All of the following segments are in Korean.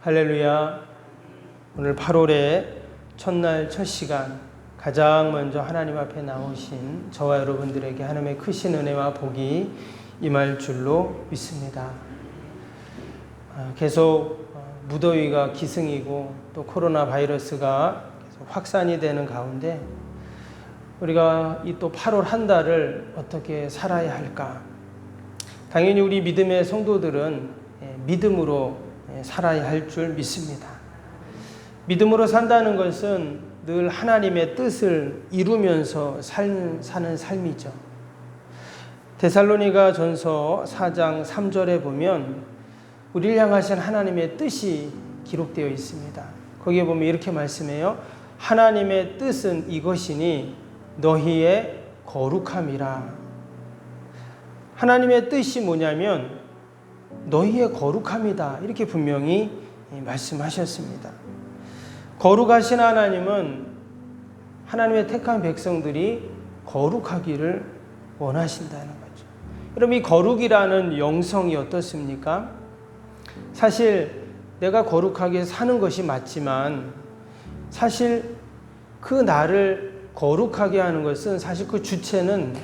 할렐루야. 오늘 8월의 첫날 첫 시간 가장 먼저 하나님 앞에 나오신 저와 여러분들에게 하나님의 크신 은혜와 복이 임할 줄로 믿습니다. 계속 무더위가 기승이고 또 코로나 바이러스가 계속 확산이 되는 가운데 우리가 이 또 8월 한 달을 어떻게 살아야 할까? 당연히 우리 믿음의 성도들은 믿음으로 살아야 할 줄 믿습니다. 믿음으로 산다는 것은 늘 하나님의 뜻을 이루면서 사는 삶이죠. 데살로니가 전서 4장 3절에 보면 우리를 향하신 하나님의 뜻이 기록되어 있습니다. 거기에 보면 이렇게 말씀해요. 하나님의 뜻은 이것이니 너희의 거룩함이라. 하나님의 뜻이 뭐냐면 너희의 거룩함이다. 이렇게 분명히 말씀하셨습니다. 거룩하신 하나님은 하나님의 택한 백성들이 거룩하기를 원하신다는 거죠. 그럼 이 거룩이라는 영성이 어떻습니까? 사실 내가 거룩하게 사는 것이 맞지만 사실 그 나를 거룩하게 하는 것은 사실 그 주체는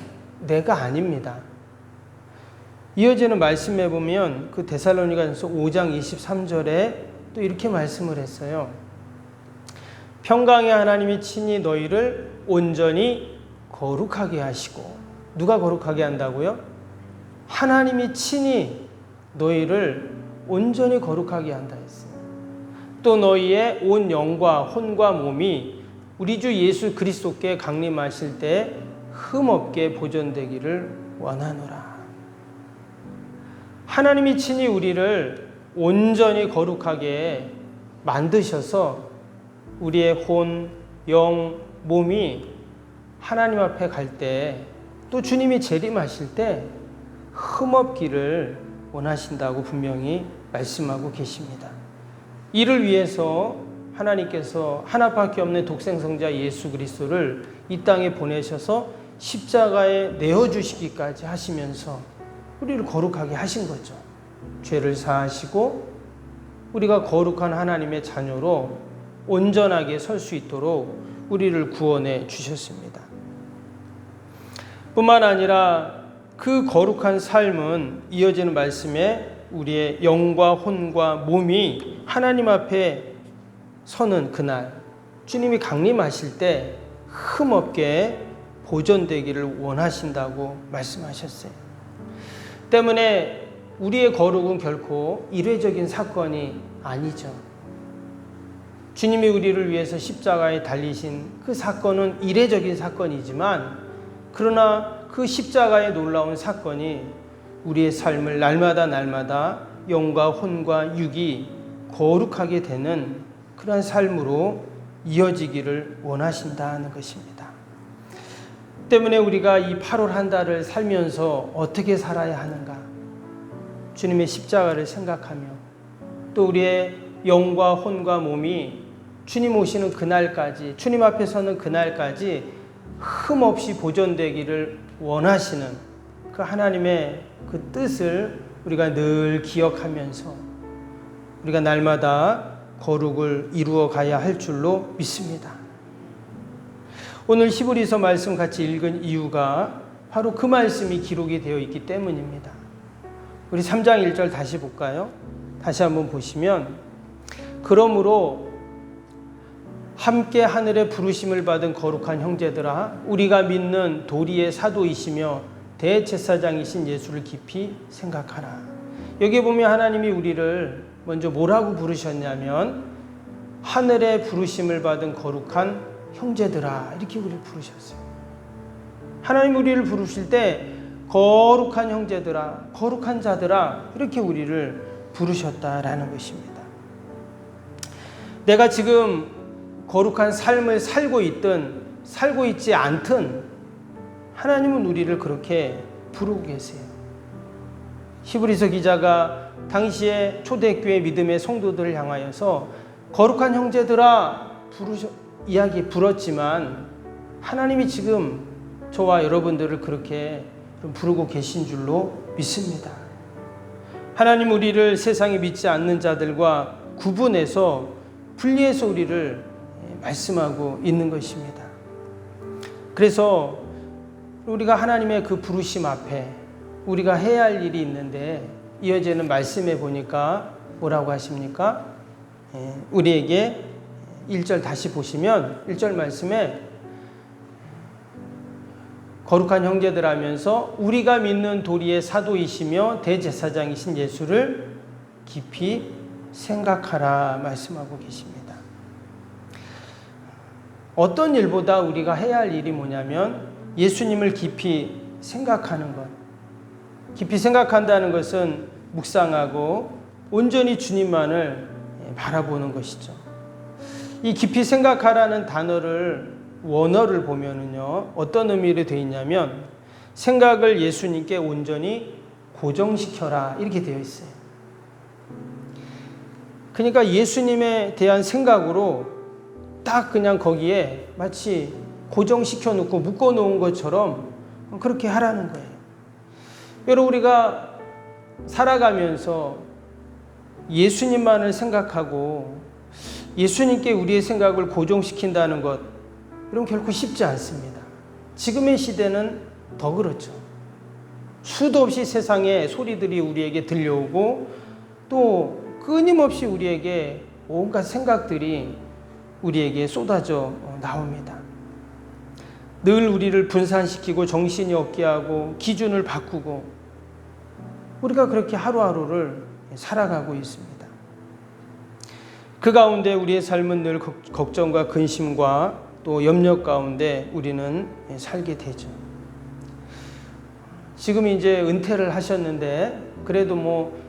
내가 아닙니다. 이어지는 말씀에 보면 그 데살로니가전서 5장 23절에 또 이렇게 말씀을 했어요. 평강의 하나님이 친히 너희를 온전히 거룩하게 하시고, 누가 거룩하게 한다고요? 하나님이 친히 너희를 온전히 거룩하게 한다 했어요. 또 너희의 온 영과 혼과 몸이 우리 주 예수 그리스도께 강림하실 때 흠없게 보존되기를 원하노라. 하나님이 친히 우리를 온전히 거룩하게 만드셔서 우리의 혼, 영, 몸이 하나님 앞에 갈 때 또 주님이 재림하실 때 흠없기를 원하신다고 분명히 말씀하고 계십니다. 이를 위해서 하나님께서 하나밖에 없는 독생성자 예수 그리스도를 이 땅에 보내셔서 십자가에 내어주시기까지 하시면서 우리를 거룩하게 하신 거죠. 죄를 사하시고 우리가 거룩한 하나님의 자녀로 온전하게 설 수 있도록 우리를 구원해 주셨습니다. 뿐만 아니라 그 거룩한 삶은 이어지는 말씀에 우리의 영과 혼과 몸이 하나님 앞에 서는 그날 주님이 강림하실 때 흠없게 보존되기를 원하신다고 말씀하셨어요. 때문에 우리의 거룩은 결코 일회적인 사건이 아니죠. 주님이 우리를 위해서 십자가에 달리신 그 사건은 일회적인 사건이지만 그러나 그 십자가의 놀라운 사건이 우리의 삶을 날마다 영과 혼과 육이 거룩하게 되는 그러한 삶으로 이어지기를 원하신다는 것입니다. 때문에 우리가 이 8월 한 달을 살면서 어떻게 살아야 하는가? 주님의 십자가를 생각하며 또 우리의 영과 혼과 몸이 주님 오시는 그날까지, 주님 앞에 서는 그날까지 흠없이 보존되기를 원하시는 그 하나님의 그 뜻을 우리가 늘 기억하면서 우리가 날마다 거룩을 이루어 가야 할 줄로 믿습니다. 오늘 히브리서 말씀 같이 읽은 이유가 바로 그 말씀이 기록이 되어 있기 때문입니다. 우리 3장 1절 다시 볼까요? 다시 한번 보시면 그러므로 함께 하늘의 부르심을 받은 거룩한 형제들아 우리가 믿는 도리의 사도이시며 대제사장이신 예수를 깊이 생각하라. 여기 보면 하나님이 우리를 먼저 뭐라고 부르셨냐면 하늘의 부르심을 받은 거룩한 형제들아 이렇게 우리를 부르셨어요. 하나님 우리를 부르실 때 거룩한 형제들아, 거룩한 자들아 이렇게 우리를 부르셨다라는 것입니다. 내가 지금 거룩한 삶을 살고 있든 살고 있지 않든 하나님은 우리를 그렇게 부르고 계세요. 히브리서 기자가 당시에 초대교회 믿음의 성도들을 향하여서 거룩한 형제들아 불었지만 하나님이 지금 저와 여러분들을 그렇게 부르고 계신 줄로 믿습니다. 하나님 우리를 세상에 믿지 않는 자들과 구분해서 분리해서 우리를 말씀하고 있는 것입니다. 그래서 우리가 하나님의 그 부르심 앞에 우리가 해야 할 일이 있는데 이어지는 말씀에 보니까 뭐라고 하십니까? 우리에게 1절 다시 보시면 1절 말씀에 거룩한 형제들 하면서 우리가 믿는 도리의 사도이시며 대제사장이신 예수를 깊이 생각하라 말씀하고 계십니다. 어떤 일보다 우리가 해야 할 일이 뭐냐면 예수님을 깊이 생각하는 것. 깊이 생각한다는 것은 묵상하고 온전히 주님만을 바라보는 것이죠. 이 깊이 생각하라는 단어를 원어를 보면은요, 어떤 의미로 되어 있냐면 생각을 예수님께 온전히 고정시켜라 이렇게 되어 있어요. 그러니까 예수님에 대한 생각으로 딱 그냥 거기에 마치 고정시켜 놓고 묶어 놓은 것처럼 그렇게 하라는 거예요. 여러분, 우리가 살아가면서 예수님만을 생각하고 예수님께 우리의 생각을 고정시킨다는 것, 여러분 결코 쉽지 않습니다. 지금의 시대는 더 그렇죠. 수도 없이 세상의 소리들이 우리에게 들려오고 또 끊임없이 우리에게 온갖 생각들이 우리에게 쏟아져 나옵니다. 늘 우리를 분산시키고 정신이 없게 하고 기준을 바꾸고 우리가 그렇게 하루하루를 살아가고 있습니다. 그 가운데 우리의 삶은 늘 걱정과 근심과 또 염려 가운데 우리는 살게 되죠. 지금 이제 은퇴를 하셨는데 그래도 뭐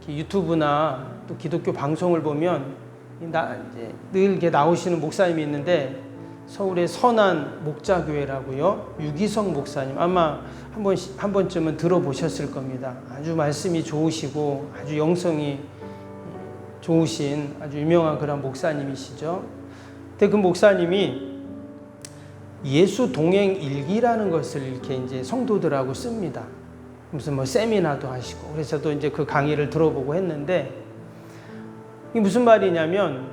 유튜브나 또 기독교 방송을 보면 늘 이렇게 나오시는 목사님이 있는데 서울의 선한 목자교회라고요. 유기성 목사님 아마 한 번쯤은 들어보셨을 겁니다. 아주 말씀이 좋으시고 아주 영성이 좋으신 아주 유명한 그런 목사님이시죠. 근데 그 목사님이 예수 동행 일기라는 것을 이렇게 이제 성도들하고 씁니다. 무슨 뭐 세미나도 하시고 그래서 저도 이제 그 강의를 들어보고 했는데 이게 무슨 말이냐면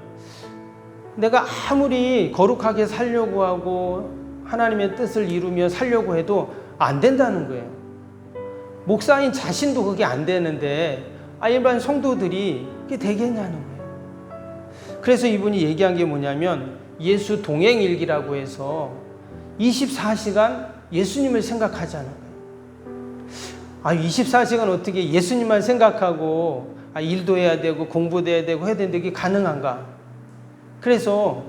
내가 아무리 거룩하게 살려고 하고 하나님의 뜻을 이루며 살려고 해도 안 된다는 거예요. 목사인 자신도 그게 안 되는데 일반 성도들이 그게 되겠냐는 거예요. 그래서 이분이 얘기한 게 뭐냐면 예수 동행일기라고 해서 24시간 예수님을 생각하자는 거예요. 24시간 어떻게 예수님만 생각하고 일도 해야 되고 공부도 해야 되고 해야 되는데 이게 가능한가? 그래서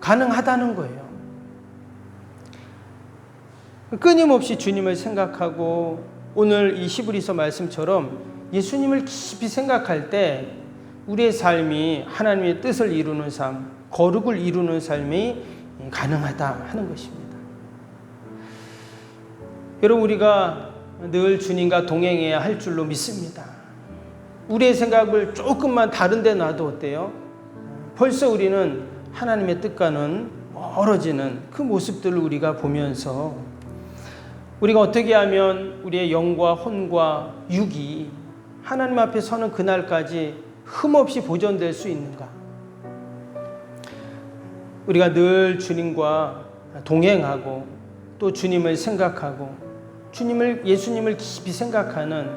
가능하다는 거예요. 끊임없이 주님을 생각하고 오늘 이 히브리서 말씀처럼 예수님을 깊이 생각할 때 우리의 삶이 하나님의 뜻을 이루는 삶, 거룩을 이루는 삶이 가능하다 하는 것입니다. 여러분, 우리가 늘 주님과 동행해야 할 줄로 믿습니다. 우리의 생각을 조금만 다른 데 놔도 어때요? 벌써 우리는 하나님의 뜻과는 멀어지는 그 모습들을 우리가 보면서 우리가 어떻게 하면 우리의 영과 혼과 육이 하나님 앞에 서는 그날까지 흠없이 보존될 수 있는가? 우리가 늘 주님과 동행하고 또 주님을 생각하고 예수님을 깊이 생각하는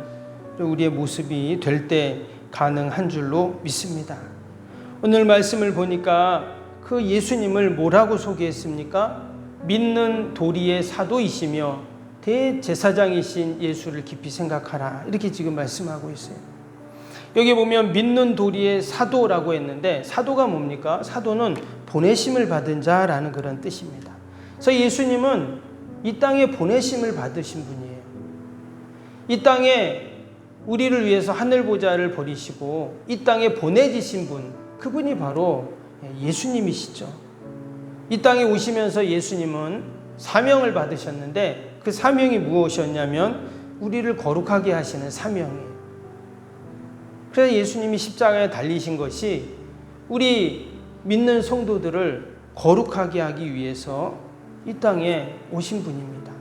우리의 모습이 될 때 가능한 줄로 믿습니다. 오늘 말씀을 보니까 그 예수님을 뭐라고 소개했습니까? 믿는 도리의 사도이시며 대제사장이신 예수를 깊이 생각하라. 이렇게 지금 말씀하고 있어요. 여기 보면 믿는 도리의 사도라고 했는데 사도가 뭡니까? 사도는 보내심을 받은 자라는 그런 뜻입니다. 그래서 예수님은 이 땅에 보내심을 받으신 분이에요. 이 땅에 우리를 위해서 하늘보좌를 버리시고 이 땅에 보내지신 분, 그분이 바로 예수님이시죠. 이 땅에 오시면서 예수님은 사명을 받으셨는데 그 사명이 무엇이었냐면 우리를 거룩하게 하시는 사명이에요. 그래서 예수님이 십자가에 달리신 것이 우리 믿는 성도들을 거룩하게 하기 위해서 이 땅에 오신 분입니다.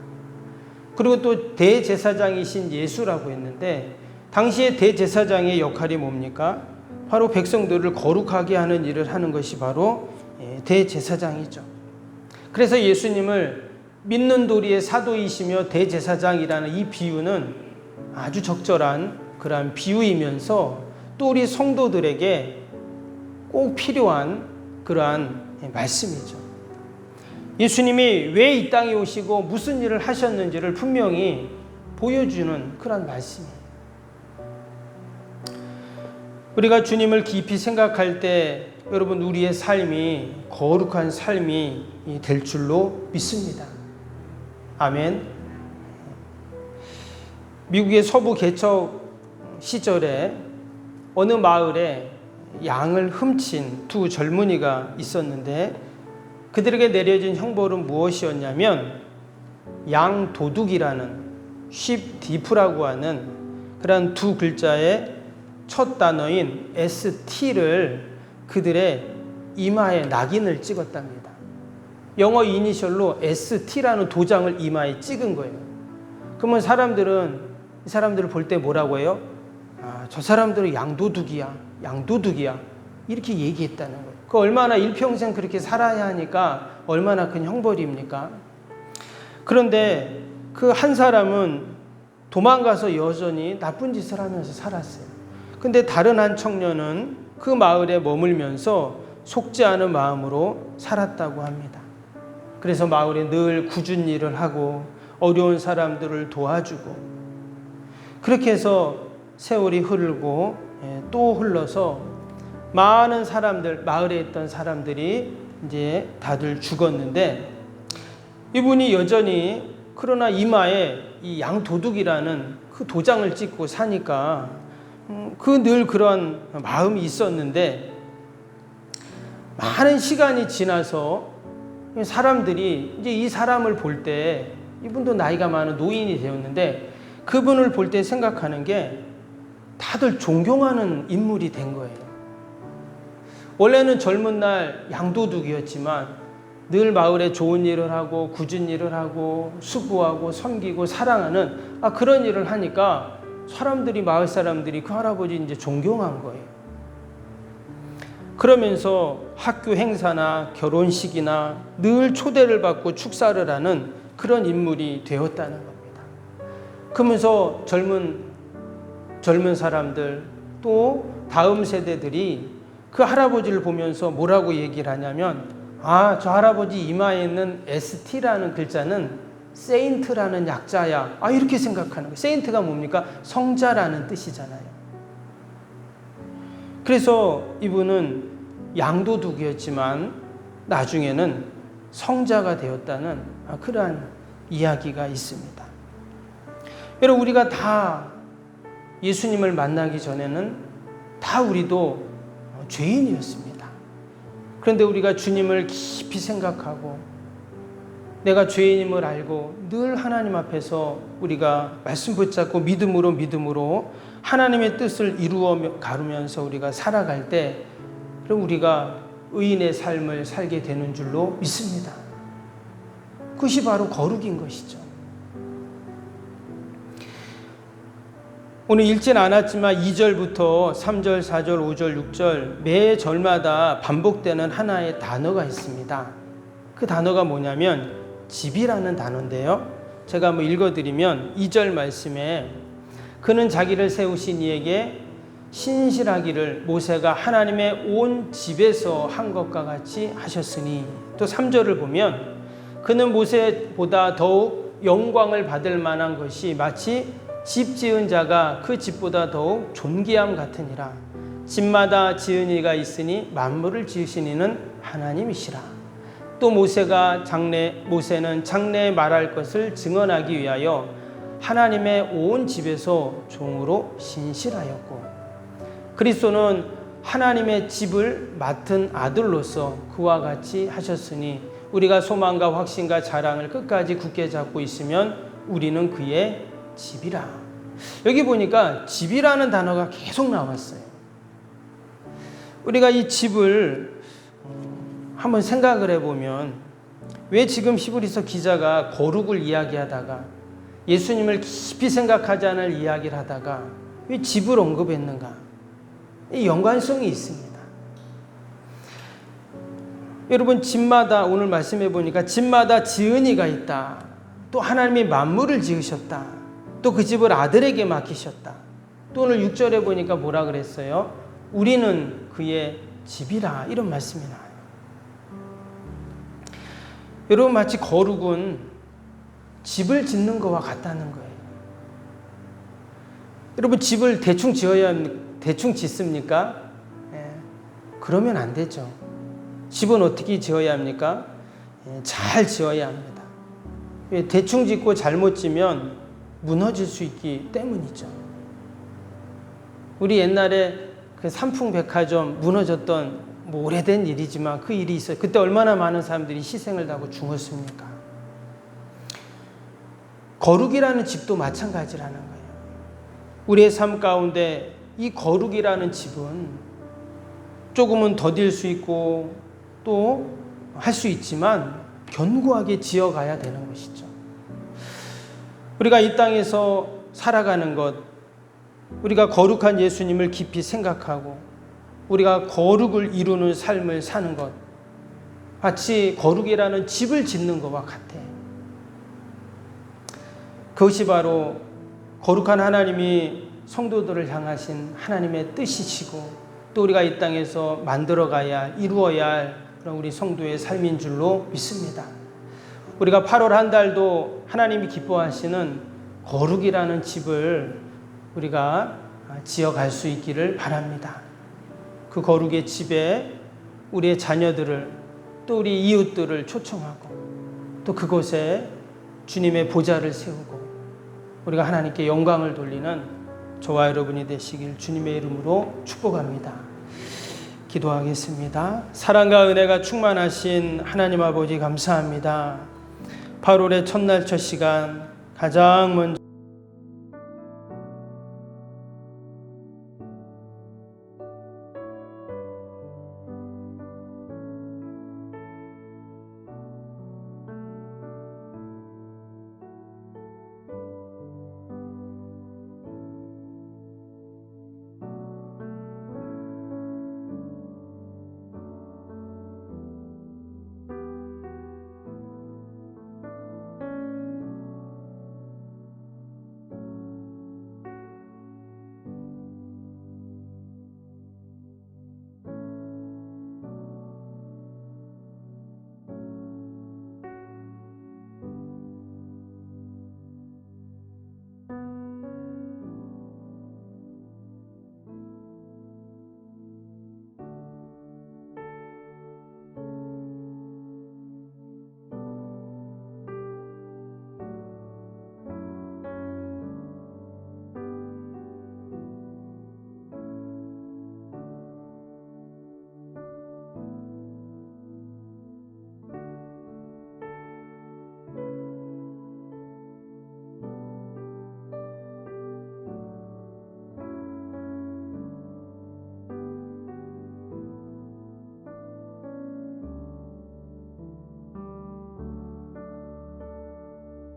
그리고 또 대제사장이신 예수라고 했는데 당시에 대제사장의 역할이 뭡니까? 바로 백성들을 거룩하게 하는 일을 하는 것이 바로 대제사장이죠. 그래서 예수님을 믿는 도리의 사도이시며 대제사장이라는 이 비유는 아주 적절한 그러한 비유이면서 또 우리 성도들에게 꼭 필요한 그러한 말씀이죠. 예수님이 왜 이 땅에 오시고 무슨 일을 하셨는지를 분명히 보여주는 그런 말씀이에요. 우리가 주님을 깊이 생각할 때 여러분 우리의 삶이 거룩한 삶이 될 줄로 믿습니다. 아멘. 미국의 서부 개척 시절에 어느 마을에 양을 훔친 두 젊은이가 있었는데 그들에게 내려진 형벌은 무엇이었냐면 양도둑이라는 쉽디프라고 하는 그런 두 글자의 첫 단어인 ST를 그들의 이마에 낙인을 찍었답니다. 영어 이니셜로 ST라는 도장을 이마에 찍은 거예요. 그러면 사람들은 이 사람들을 볼 때 뭐라고 해요? 저 사람들은 양도둑이야 이렇게 얘기했다는 거예요. 그 얼마나 일평생 그렇게 살아야 하니까 얼마나 큰 형벌입니까? 그런데 그 한 사람은 도망가서 여전히 나쁜 짓을 하면서 살았어요. 근데 다른 한 청년은 그 마을에 머물면서 속지 않은 마음으로 살았다고 합니다. 그래서 마을에 늘 굳은 일을 하고 어려운 사람들을 도와주고 그렇게 해서 세월이 흐르고 또 흘러서 많은 사람들, 마을에 있던 사람들이 이제 다들 죽었는데 이분이 여전히 그러나 이마에 이 양도둑이라는 그 도장을 찍고 사니까 그 늘 그런 마음이 있었는데 많은 시간이 지나서 사람들이 이제 이 사람을 볼 때 이분도 나이가 많은 노인이 되었는데 그분을 볼 때 생각하는 게 다들 존경하는 인물이 된 거예요. 원래는 젊은 날 양도둑이었지만 늘 마을에 좋은 일을 하고 굳은 일을 하고 수고하고 섬기고 사랑하는 그런 일을 하니까 사람들이 마을 사람들이 그 할아버지 이제 존경한 거예요. 그러면서 학교 행사나 결혼식이나 늘 초대를 받고 축사를 하는 그런 인물이 되었다는 겁니다. 그러면서 젊은 사람들 또 다음 세대들이 그 할아버지를 보면서 뭐라고 얘기를 하냐면 저 할아버지 이마에 있는 ST라는 글자는 세인트라는 약자야. 이렇게 생각하는 거예요. 세인트가 뭡니까? 성자라는 뜻이잖아요. 그래서 이분은 양도둑이었지만 나중에는 성자가 되었다는 그러한 이야기가 있습니다. 여러분 우리가 다 예수님을 만나기 전에는 다 우리도 죄인이었습니다. 그런데 우리가 주님을 깊이 생각하고 내가 죄인임을 알고 늘 하나님 앞에서 우리가 말씀 붙잡고 믿음으로 하나님의 뜻을 이루어 가르면서 우리가 살아갈 때 그럼 우리가 의인의 삶을 살게 되는 줄로 믿습니다. 그것이 바로 거룩인 것이죠. 오늘 읽진 않았지만 2절부터 3절, 4절, 5절, 6절 매 절마다 반복되는 하나의 단어가 있습니다. 그 단어가 뭐냐면 집이라는 단어인데요. 제가 한번 읽어드리면 2절 말씀에 그는 자기를 세우신 이에게 신실하기를 모세가 하나님의 온 집에서 한 것과 같이 하셨으니 또 3절을 보면 그는 모세보다 더욱 영광을 받을 만한 것이 마치 집 지은 자가 그 집보다 더욱 존귀함 같으니라. 집마다 지은 이가 있으니 만물을 지으신 이는 하나님이시라. 또 모세는 장래에 말할 것을 증언하기 위하여 하나님의 온 집에서 종으로 신실하였고 그리스도는 하나님의 집을 맡은 아들로서 그와 같이 하셨으니 우리가 소망과 확신과 자랑을 끝까지 굳게 잡고 있으면 우리는 그의 집이라. 여기 보니까 집이라는 단어가 계속 나왔어요. 우리가 이 집을 한번 생각을 해보면 왜 지금 히브리서 기자가 거룩을 이야기하다가 예수님을 깊이 생각하지 않을 이야기를 하다가 왜 집을 언급했는가? 이 연관성이 있습니다. 여러분, 집마다 오늘 말씀해 보니까 집마다 지은이가 있다. 또 하나님이 만물을 지으셨다. 또 그 집을 아들에게 맡기셨다. 또 오늘 6절에 보니까 뭐라 그랬어요? 우리는 그의 집이라, 이런 말씀이 나와요. 여러분, 마치 거룩은 집을 짓는 것과 같다는 거예요. 여러분, 집을 대충 짓습니까? 그러면 안 되죠. 집은 어떻게 지어야 합니까? 잘 지어야 합니다. 대충 짓고 잘못 지면 무너질 수 있기 때문이죠. 우리 옛날에 그 삼풍백화점 무너졌던 오래된 일이지만 그 일이 있어요. 그때 얼마나 많은 사람들이 희생을 하고 죽었습니까? 거룩이라는 집도 마찬가지라는 거예요. 우리의 삶 가운데 이 거룩이라는 집은 조금은 더딜 수 있고 또 할 수 있지만 견고하게 지어가야 되는 것이죠. 우리가 이 땅에서 살아가는 것, 우리가 거룩한 예수님을 깊이 생각하고 우리가 거룩을 이루는 삶을 사는 것, 마치 거룩이라는 집을 짓는 것과 같아. 그것이 바로 거룩한 하나님이 성도들을 향하신 하나님의 뜻이시고 또 우리가 이 땅에서 만들어가야, 이루어야 할 그런 우리 성도의 삶인 줄로 믿습니다. 우리가 8월 한 달도 하나님이 기뻐하시는 거룩이라는 집을 우리가 지어갈 수 있기를 바랍니다. 그 거룩의 집에 우리의 자녀들을 또 우리 이웃들을 초청하고 또 그곳에 주님의 보좌를 세우고 우리가 하나님께 영광을 돌리는 저와 여러분이 되시길 주님의 이름으로 축복합니다. 기도하겠습니다. 사랑과 은혜가 충만하신 하나님 아버지, 감사합니다. 8월의 첫날 첫 시간 가장 먼저